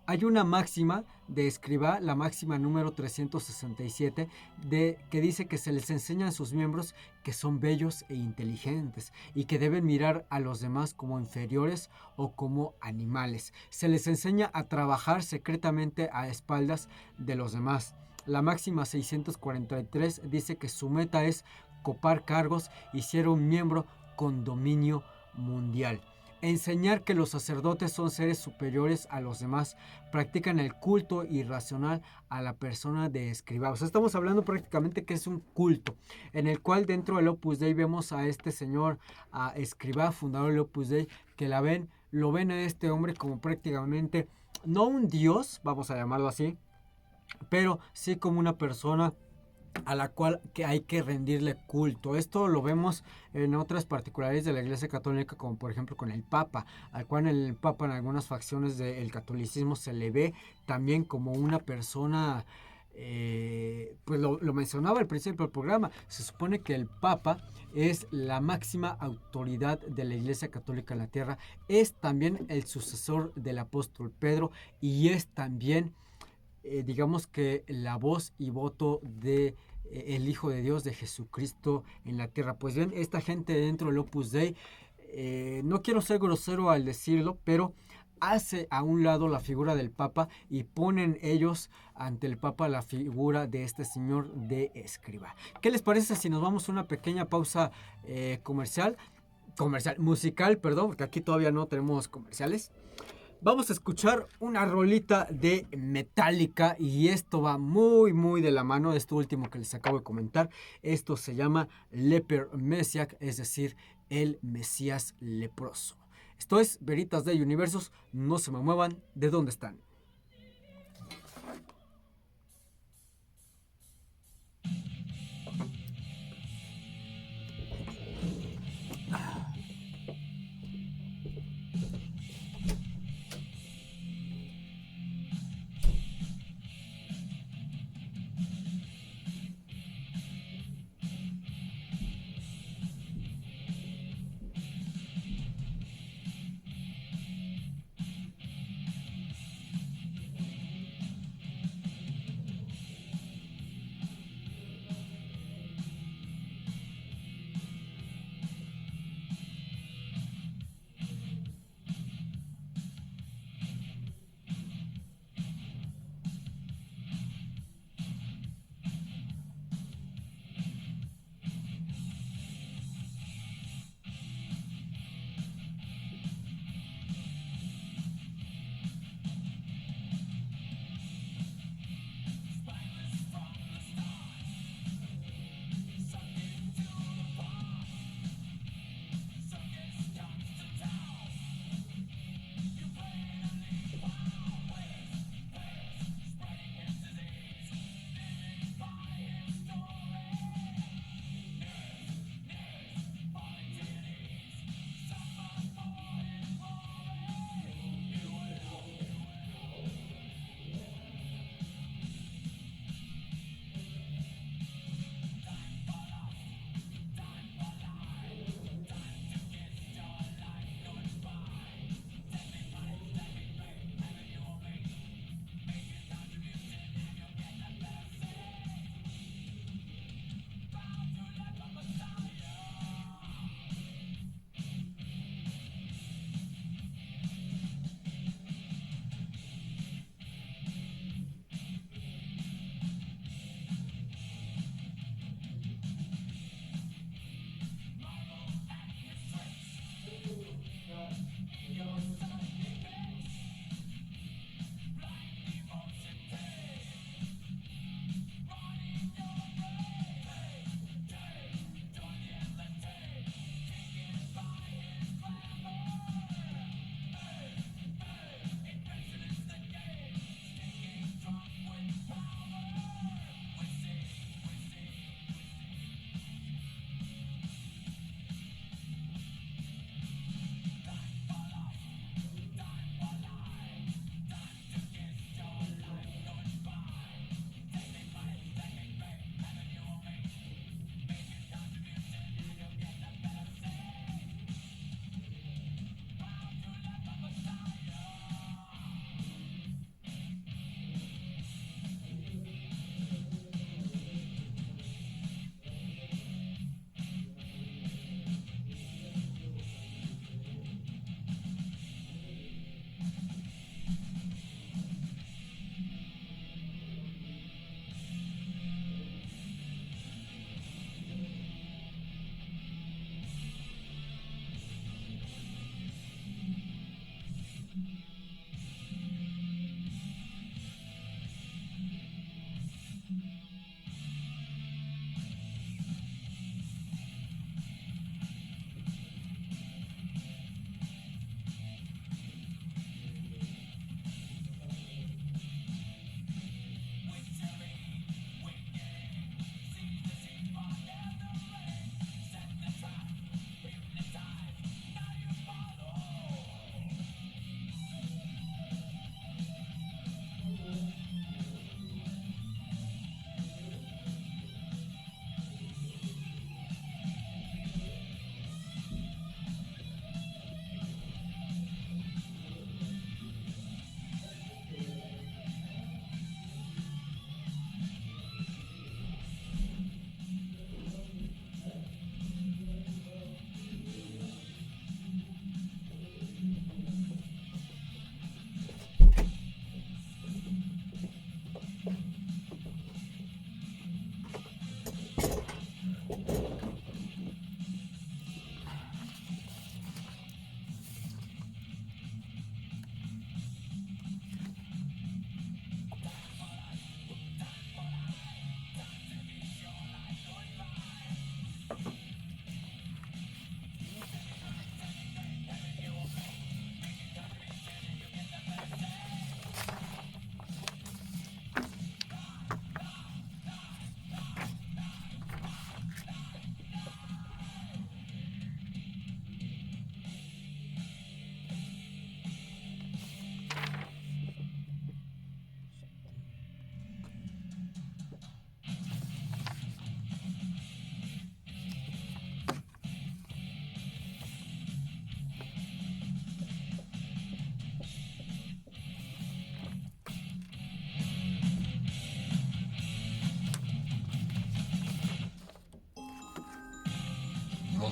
S2: Hay una máxima de Escribá, la máxima número 367, que dice que se les enseña a sus miembros que son bellos e inteligentes y que deben mirar a los demás como inferiores o como animales. Se les enseña a trabajar secretamente a espaldas de los demás. La máxima 643 dice que su meta es copar cargos y ser un miembro con dominio mundial. Enseñar que los sacerdotes son seres superiores a los demás, practican el culto irracional a la persona de Escribá. O sea, estamos hablando prácticamente que es un culto, en el cual dentro del Opus Dei vemos a este señor, a Escribá, fundador del Opus Dei, que lo ven a este hombre como prácticamente, no un dios, vamos a llamarlo así, pero sí como una persona a la cual que hay que rendirle culto. Esto lo vemos en otras particularidades de la Iglesia Católica, como por ejemplo con el Papa, al cual el Papa en algunas facciones del catolicismo se le ve también como una persona, pues lo mencionaba al principio del programa, se supone que el Papa es la máxima autoridad de la Iglesia Católica en la tierra, es también el sucesor del apóstol Pedro y es también digamos que la voz y voto de el Hijo de Dios, de Jesucristo en la tierra. Pues bien, esta gente dentro del Opus Dei, no quiero ser grosero al decirlo, pero hace a un lado la figura del Papa y ponen ellos ante el Papa la figura de este señor de Escribá. ¿Qué les parece si nos vamos a una pequeña pausa comercial? comercial, musical, perdón, porque aquí todavía no tenemos comerciales. Vamos a escuchar una rolita de Metallica y esto va muy de la mano de esto último que les acabo de comentar. Esto se llama Leper Messiah, es decir, el Mesías leproso. Esto es Veritas de Universos, no se me muevan de donde están.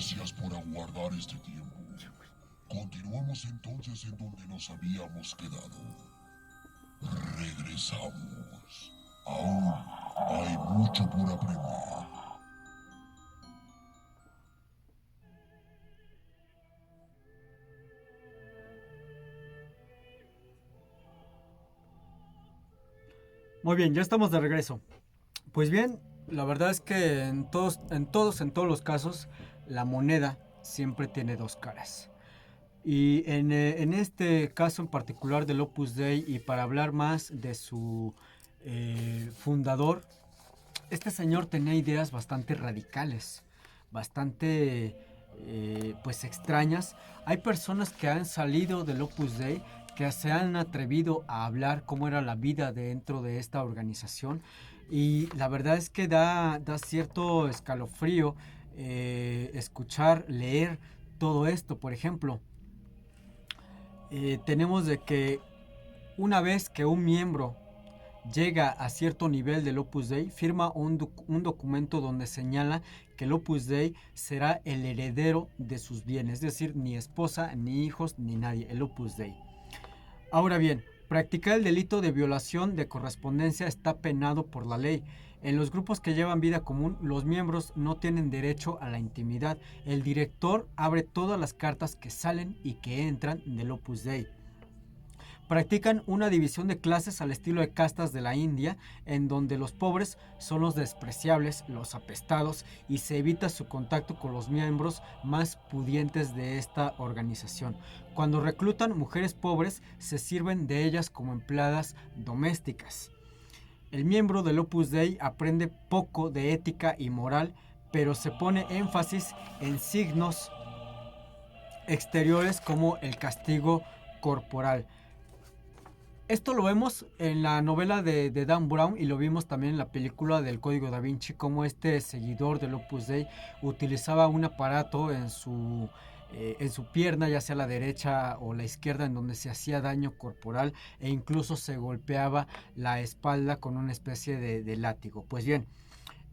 S1: Gracias por aguardar este tiempo. Continuamos entonces en donde nos habíamos quedado. Regresamos. Aún hay mucho por aprender.
S2: Muy bien, ya estamos de regreso. Pues bien, la verdad es que en todos los casos, la moneda siempre tiene dos caras. Y en este caso en particular del Opus Dei, y para hablar más de su fundador, este señor tenía ideas bastante radicales, bastante pues extrañas. Hay personas que han salido del Opus Dei que se han atrevido a hablar cómo era la vida dentro de esta organización, y la verdad es que da cierto escalofrío escuchar, leer todo esto. Por ejemplo, tenemos de que una vez que un miembro llega a cierto nivel del Opus Dei, firma un documento donde señala que el Opus Dei será el heredero de sus bienes, es decir, ni esposa, ni hijos, ni nadie, el Opus Dei. Ahora bien, practicar el delito de violación de correspondencia está penado por la ley. En los grupos que llevan vida común, los miembros no tienen derecho a la intimidad. El director abre todas las cartas que salen y que entran del Opus Dei. Practican una división de clases al estilo de castas de la India, en donde los pobres son los despreciables, los apestados, y se evita su contacto con los miembros más pudientes de esta organización. Cuando reclutan mujeres pobres, se sirven de ellas como empleadas domésticas. El miembro del Opus Dei aprende poco de ética y moral, pero se pone énfasis en signos exteriores como el castigo corporal. Esto lo vemos en la novela de Dan Brown, y lo vimos también en la película del Código Da Vinci, como este seguidor del Opus Dei utilizaba un aparato en su pierna, ya sea la derecha o la izquierda, en donde se hacía daño corporal, e incluso se golpeaba la espalda con una especie de látigo. Pues bien,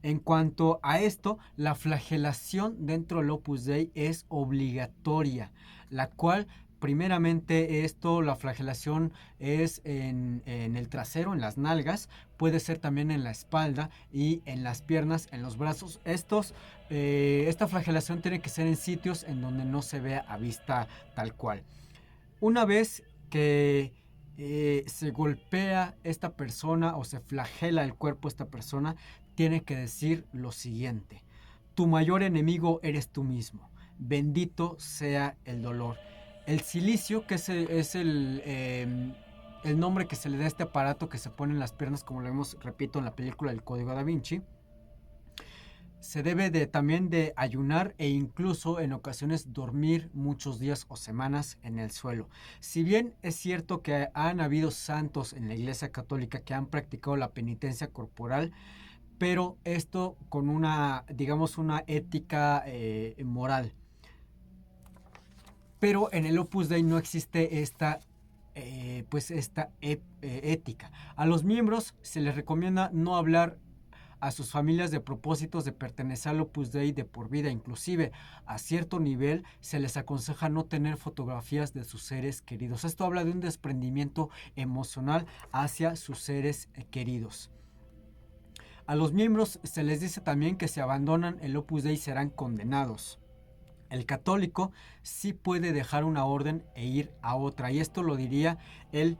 S2: en cuanto a esto, la flagelación dentro del Opus Dei es obligatoria, la cual primeramente la flagelación es en el trasero, en las nalgas, puede ser también en la espalda y en las piernas, en los brazos. Esta flagelación tiene que ser en sitios en donde no se vea a vista tal cual. Una vez que se golpea esta persona o se flagela el cuerpo esta persona, tiene que decir lo siguiente: tu mayor enemigo eres tú mismo, bendito sea el dolor. El silicio, que es el nombre que se le da a este aparato que se pone en las piernas, como lo vemos, repito, en la película El Código Da Vinci, se debe también de ayunar, e incluso en ocasiones dormir muchos días o semanas en el suelo. Si bien es cierto que han habido santos en la Iglesia Católica que han practicado la penitencia corporal, pero esto con una ética moral. Pero en el Opus Dei no existe esta ética. A los miembros se les recomienda no hablar a sus familias de propósitos de pertenecer al Opus Dei de por vida. Inclusive a cierto nivel se les aconseja no tener fotografías de sus seres queridos. Esto habla de un desprendimiento emocional hacia sus seres queridos. A los miembros se les dice también que si abandonan el Opus Dei serán condenados. El católico sí puede dejar una orden e ir a otra, y esto lo diría el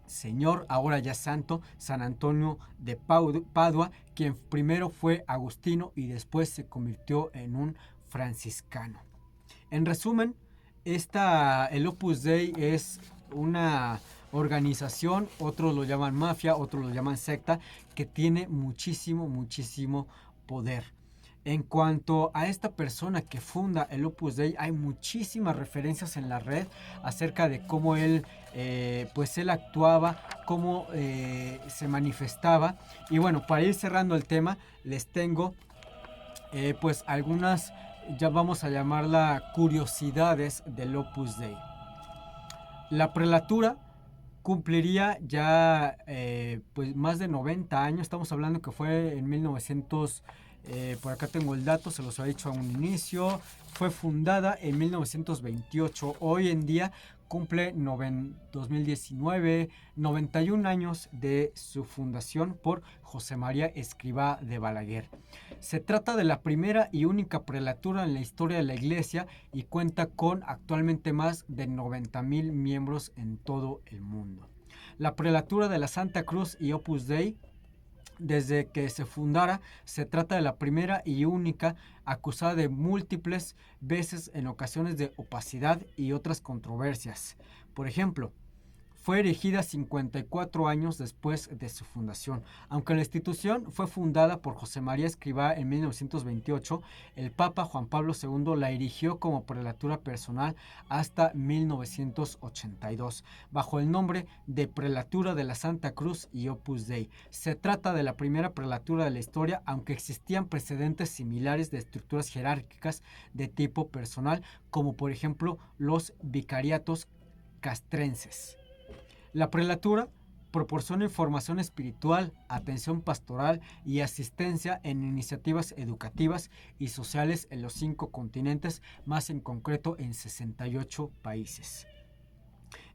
S2: señor, ahora ya santo, San Antonio de Padua, quien primero fue agustino y después se convirtió en un franciscano. En resumen, el Opus Dei es una organización, otros lo llaman mafia, otros lo llaman secta, que tiene muchísimo poder. En cuanto a esta persona que funda el Opus Dei, hay muchísimas referencias en la red acerca de cómo él actuaba, cómo se manifestaba. Y bueno, para ir cerrando el tema, les tengo algunas, ya vamos a llamarla curiosidades del Opus Dei. La prelatura cumpliría ya más de 90 años, estamos hablando que fue en 1900 Por acá tengo el dato, se los había dicho a un inicio. Fue fundada en 1928. Hoy en día cumple 2019, 91 años de su fundación por José María Escrivá de Balaguer. Se trata de la primera y única prelatura en la historia de la iglesia y cuenta con actualmente más de 90,000 miembros en todo el mundo. La prelatura de la Santa Cruz y Opus Dei, desde que se fundara, se trata de la primera y única acusada de múltiples veces en ocasiones de opacidad y otras controversias. Por ejemplo, fue erigida 54 años después de su fundación. Aunque la institución fue fundada por José María Escrivá en 1928, el Papa Juan Pablo II la erigió como prelatura personal hasta 1982, bajo el nombre de Prelatura de la Santa Cruz y Opus Dei. Se trata de la primera prelatura de la historia, aunque existían precedentes similares de estructuras jerárquicas de tipo personal, como por ejemplo los vicariatos castrenses. La prelatura proporciona información espiritual, atención pastoral y asistencia en iniciativas educativas y sociales en los 5 continentes, más en concreto en 68 países.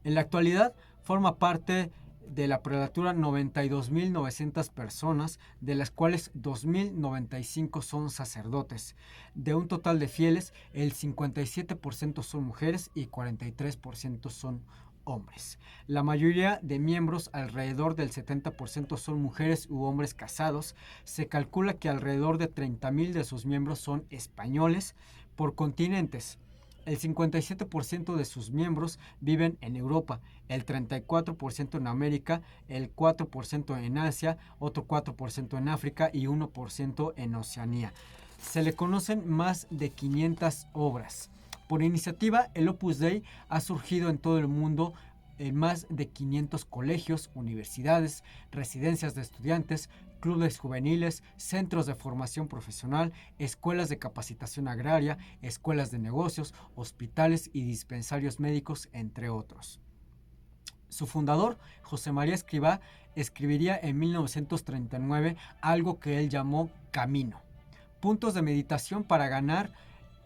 S2: En la actualidad forma parte de la prelatura 92.900 personas, de las cuales 2.095 son sacerdotes. De un total de fieles, el 57% son mujeres y 43% son hombres. La mayoría de miembros, alrededor del 70%, son mujeres u hombres casados. Se calcula que alrededor de 30,000 de sus miembros son españoles. Por continentes, el 57% de sus miembros viven en Europa, el 34% en América, el 4% en Asia, otro 4% en África y 1% en Oceanía. Se le conocen más de 500 obras. Por iniciativa, el Opus Dei ha surgido en todo el mundo en más de 500 colegios, universidades, residencias de estudiantes, clubes juveniles, centros de formación profesional, escuelas de capacitación agraria, escuelas de negocios, hospitales y dispensarios médicos, entre otros. Su fundador, José María Escrivá, escribiría en 1939 algo que él llamó Camino. Puntos de meditación para ganar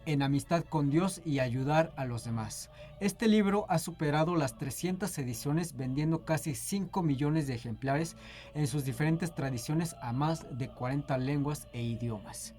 S2: en amistad con Dios y ayudar a los demás. Este libro ha superado las 300 ediciones, vendiendo casi 5 millones de ejemplares en sus diferentes tradiciones a más de 40 lenguas e idiomas.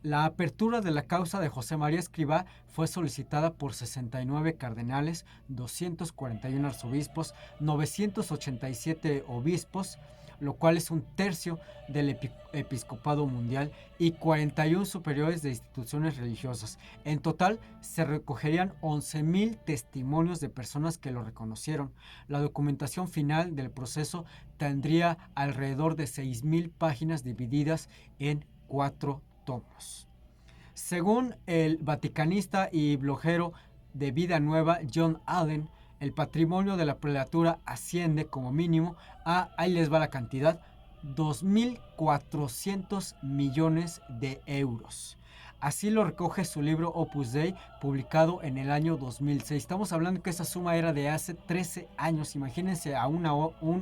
S2: La apertura de la causa de José María Escrivá fue solicitada por 69 cardenales, 241 arzobispos, 987 obispos, lo cual es un tercio del episcopado mundial, y 41 superiores de instituciones religiosas. En total, se recogerían 11,000 testimonios de personas que lo reconocieron. La documentación final del proceso tendría alrededor de 6,000 páginas divididas en 4 tomos. Según el vaticanista y bloguero de Vida Nueva, John Allen, el patrimonio de la prelatura asciende como mínimo a, ahí les va la cantidad, 2.400 millones de euros. Así lo recoge su libro Opus Dei, publicado en el año 2006. Estamos hablando que esa suma era de hace 13 años. Imagínense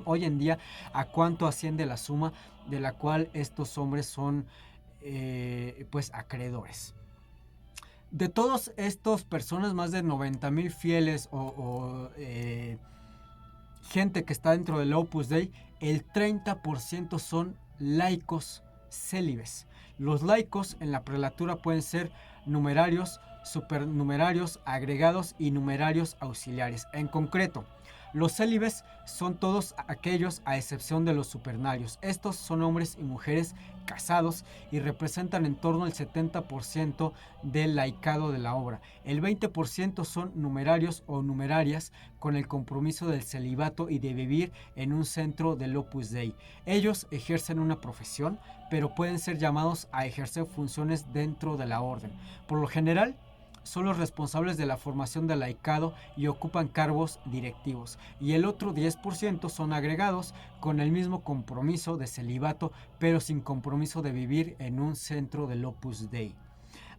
S2: hoy en día a cuánto asciende la suma de la cual estos hombres son pues acreedores. De todos estos personas, más de 90,000 fieles gente que está dentro del Opus Dei, el 30% son laicos célibes. Los laicos en la prelatura pueden ser numerarios, supernumerarios, agregados y numerarios auxiliares. En concreto, los célibes son todos aquellos a excepción de los supernarios. Estos son hombres y mujeres casados y representan en torno al 70% del laicado de la obra. El 20% son numerarios o numerarias con el compromiso del celibato y de vivir en un centro del Opus Dei. Ellos ejercen una profesión, pero pueden ser llamados a ejercer funciones dentro de la orden. Por lo general, son los responsables de la formación del laicado y ocupan cargos directivos, y el otro 10% son agregados con el mismo compromiso de celibato, pero sin compromiso de vivir en un centro del Opus Dei.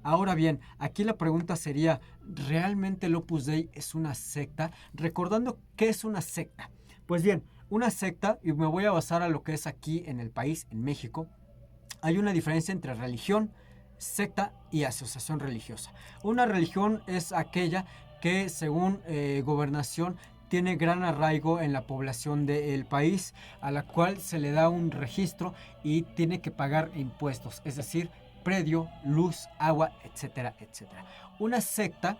S2: Ahora bien, aquí la pregunta sería, ¿realmente el Opus Dei es una secta? Recordando, ¿qué es una secta? Pues bien, una secta, y me voy a basar a lo que es aquí en el país, en México, hay una diferencia entre religión, secta y asociación religiosa. Una religión es aquella que, según gobernación, tiene gran arraigo en la población del país, a la cual se le da un registro y tiene que pagar impuestos, es decir, predio, luz, agua, etcétera, etcétera. Una secta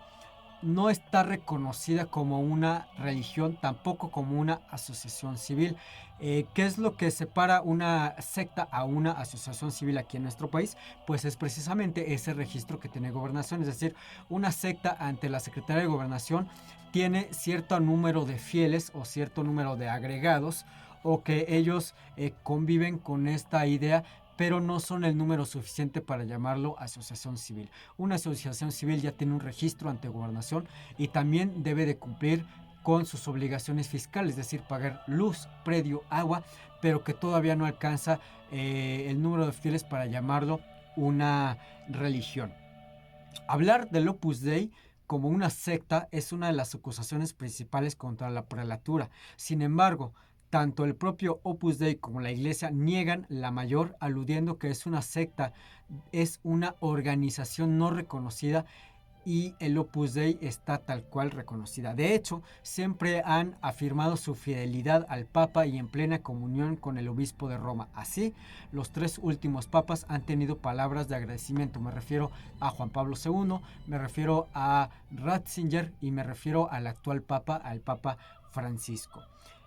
S2: no está reconocida como una religión, tampoco como una asociación civil. ¿Qué es lo que separa una secta a una asociación civil aquí en nuestro país? Pues es precisamente ese registro que tiene gobernación, es decir, una secta ante la Secretaría de Gobernación tiene cierto número de fieles o cierto número de agregados, o que ellos conviven con esta idea, pero no son el número suficiente para llamarlo asociación civil. Una asociación civil ya tiene un registro ante gobernación y también debe de cumplir con sus obligaciones fiscales, es decir, pagar luz, predio, agua, pero que todavía no alcanza el número de fieles para llamarlo una religión. Hablar del Opus Dei como una secta es una de las acusaciones principales contra la prelatura. Sin embargo, tanto el propio Opus Dei como la Iglesia niegan la mayor, aludiendo que es una secta, es una organización no reconocida, y el Opus Dei está tal cual reconocida. De hecho, siempre han afirmado su fidelidad al Papa y en plena comunión con el obispo de Roma. Así, los 3 últimos papas han tenido palabras de agradecimiento. Me refiero a Juan Pablo II, me refiero a Ratzinger y me refiero al actual papa, al Papa Francisco.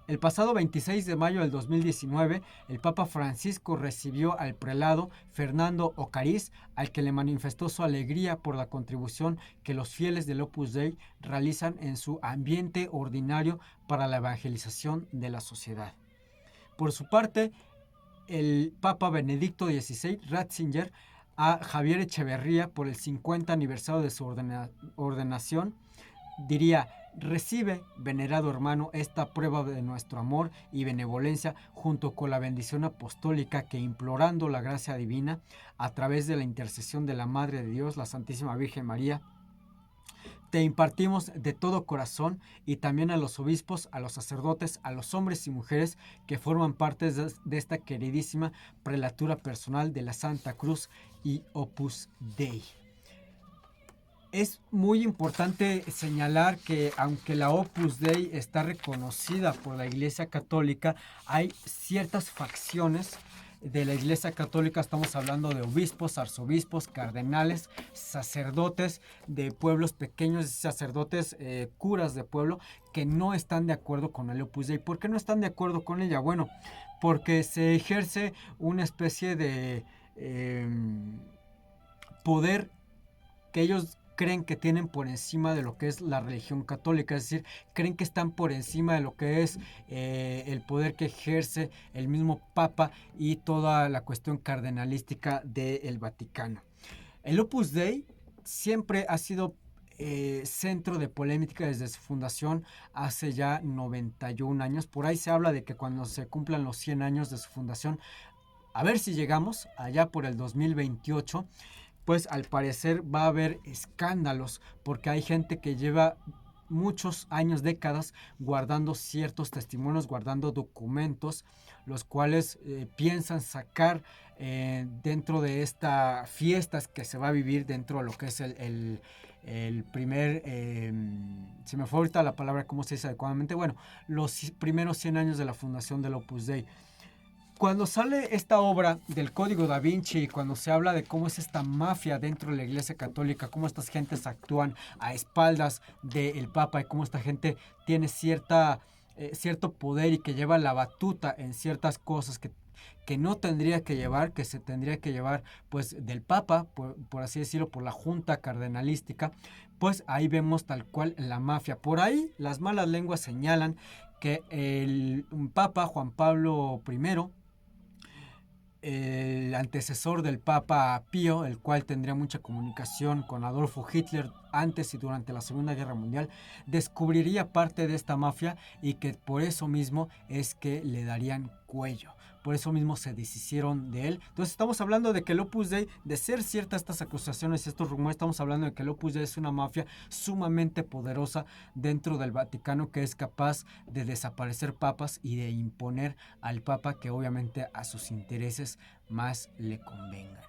S2: El pasado 26 de mayo del 2019, el Papa Francisco recibió al prelado Fernando Ocariz, al que le manifestó su alegría por la contribución que los fieles del Opus Dei realizan en su ambiente ordinario para la evangelización de la sociedad. Por su parte, el Papa Benedicto XVI Ratzinger a Javier Echeverría por el 50 aniversario de su ordenación diría: recibe, venerado hermano, esta prueba de nuestro amor y benevolencia junto con la bendición apostólica que, implorando la gracia divina a través de la intercesión de la Madre de Dios, la Santísima Virgen María, te impartimos de todo corazón, y también a los obispos, a los sacerdotes, a los hombres y mujeres que forman parte de esta queridísima prelatura personal de la Santa Cruz y Opus Dei. Es muy importante señalar que, aunque la Opus Dei está reconocida por la Iglesia Católica, hay ciertas facciones de la Iglesia Católica. Estamos hablando de obispos, arzobispos, cardenales, sacerdotes de pueblos pequeños, sacerdotes, curas de pueblo, que no están de acuerdo con el Opus Dei. ¿Por qué no están de acuerdo con ella? Bueno, porque se ejerce una especie de poder que ellos creen que tienen por encima de lo que es la religión católica, es decir, creen que están por encima de lo que es el poder que ejerce el mismo Papa y toda la cuestión cardenalística del Vaticano. El Opus Dei siempre ha sido centro de polémica desde su fundación hace ya 91 años. Por ahí se habla de que cuando se cumplan los 100 años de su fundación, a ver si llegamos allá por el 2028, pues al parecer va a haber escándalos, porque hay gente que lleva muchos años, décadas, guardando ciertos testimonios, guardando documentos, los cuales piensan sacar dentro de estas fiestas que se va a vivir dentro de lo que es el primer, se me fue ahorita la palabra, ¿cómo se dice adecuadamente? Bueno, los primeros 100 años de la fundación del Opus Dei. Cuando sale esta obra del Código Da Vinci y cuando se habla de cómo es esta mafia dentro de la Iglesia Católica, cómo estas gentes actúan a espaldas del Papa y cómo esta gente tiene cierto poder y que lleva la batuta en ciertas cosas que no tendría que llevar, que se tendría que llevar pues del Papa, por así decirlo, por la Junta Cardenalística, pues ahí vemos tal cual la mafia. Por ahí las malas lenguas señalan que el Papa Juan Pablo I, el antecesor del Papa Pío, el cual tendría mucha comunicación con Adolfo Hitler antes y durante la Segunda Guerra Mundial, descubriría parte de esta mafia y que por eso mismo es que le darían cuello. Por eso mismo se deshicieron de él. Entonces estamos hablando de que el Opus Dei, de ser ciertas estas acusaciones y estos rumores, estamos hablando de que el Opus Dei es una mafia sumamente poderosa dentro del Vaticano, que es capaz de desaparecer papas y de imponer al papa que obviamente a sus intereses más le convengan.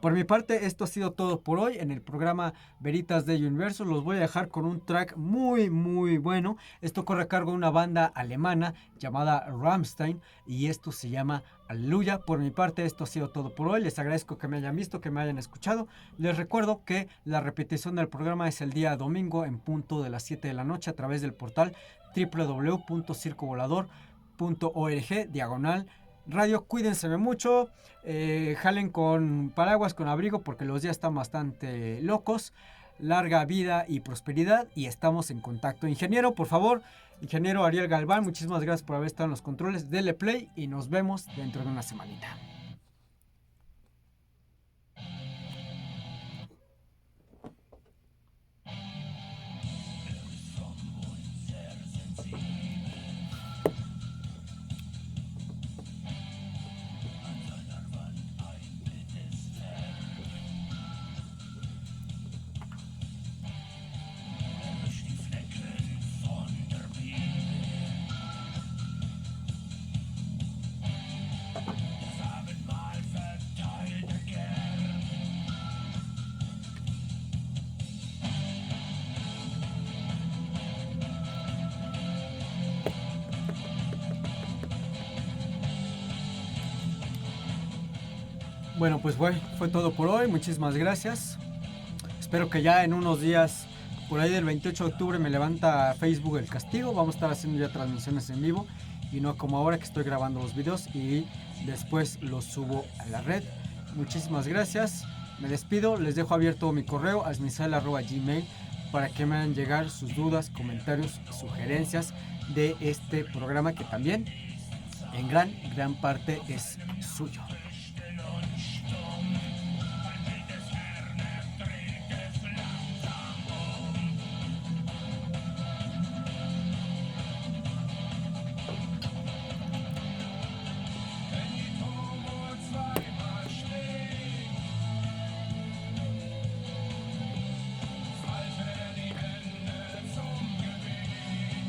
S2: Por mi parte, esto ha sido todo por hoy en el programa Veritas Dei Universus. Los voy a dejar con un track muy bueno. Esto corre a cargo de una banda alemana llamada Rammstein y esto se llama Aleluya. Por mi parte, esto ha sido todo por hoy. Les agradezco que me hayan visto, que me hayan escuchado. Les recuerdo que la repetición del programa es el día domingo en punto de las 7 de la noche a través del portal www.circovolador.org/radio. Cuídense mucho, jalen con paraguas, con abrigo, porque los días están bastante locos. Larga vida y prosperidad, y estamos en contacto. Ingeniero, por favor, ingeniero Ariel Galván, muchísimas gracias por haber estado en los controles. Dele play y nos vemos dentro de una semanita. Bueno, pues fue todo por hoy. Muchísimas gracias. Espero que ya en unos días, por ahí del 28 de octubre, me levanta Facebook el castigo. Vamos a estar haciendo ya transmisiones en vivo y no como ahora que estoy grabando los videos y después los subo a la red. Muchísimas gracias. Me despido. Les dejo abierto mi correo asmisael@gmail para que me hagan llegar sus dudas, comentarios, sugerencias de este programa que también en gran parte es suyo.